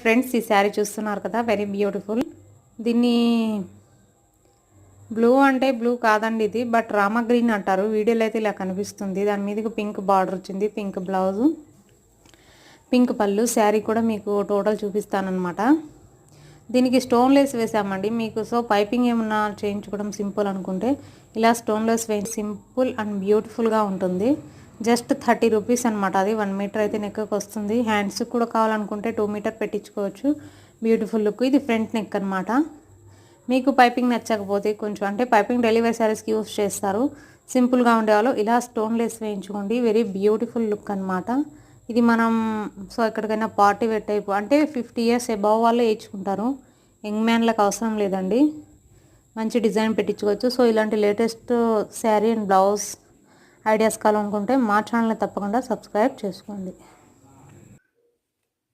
Friends ఈ శారీ చూస్తున్నారు కదా, వెరీ బ్యూటిఫుల్. దీన్ని బ్లూ అంటే బ్లూ కాదండి ఇది, బట్ రామా గ్రీన్ అంటారు. వీడియోలో అయితే ఇలా కనిపిస్తుంది. దాని మీదకి పింక్ బార్డర్ వచ్చింది, పింక్ బ్లౌజు, పింక్ పళ్ళు. శారీ కూడా మీకు టోటల్ చూపిస్తానన్నమాట. దీనికి స్టోన్ లేస్ వేసామండి మీకు. సో పైపింగ్ ఏమన్నా చేయించుకోవడం సింపుల్ అనుకుంటే ఇలా స్టోన్ లేస్ వేసి సింపుల్ అండ్ బ్యూటిఫుల్గా ఉంటుంది. జస్ట్ 30 రూపీస్ అనమాట. అది 1 మీటర్ అయితే నెక్కి వస్తుంది. హ్యాండ్స్ కూడా కావాలనుకుంటే 2 మీటర్ పెట్టించుకోవచ్చు. Beautiful look. ఇది ఫ్రంట్ నెక్ అనమాట. మీకు పైపింగ్ నచ్చకపోతే కొంచెం అంటే పైపింగ్ డెలివరీ శారీస్కి యూస్ చేస్తారు. సింపుల్గా ఉండేవాళ్ళు ఇలా స్టోన్ లేస్ వేయించుకోండి. వెరీ బ్యూటిఫుల్ లుక్ అనమాట. ఇది మనం సో ఎక్కడికైనా పార్టీ వేర్ టైప్ అంటే 50 ఇయర్స్ అబవ్ వాళ్ళే వేయించుకుంటారు. యంగ్ మ్యాన్లకు అవసరం లేదండి. మంచి డిజైన్ పెట్టించుకోవచ్చు. సో ఇలాంటి latest sari and blouse ideas కావాలనుకుంటే మా ఛానల్ని తప్పకుండా సబ్స్క్రైబ్ చేసుకోండి.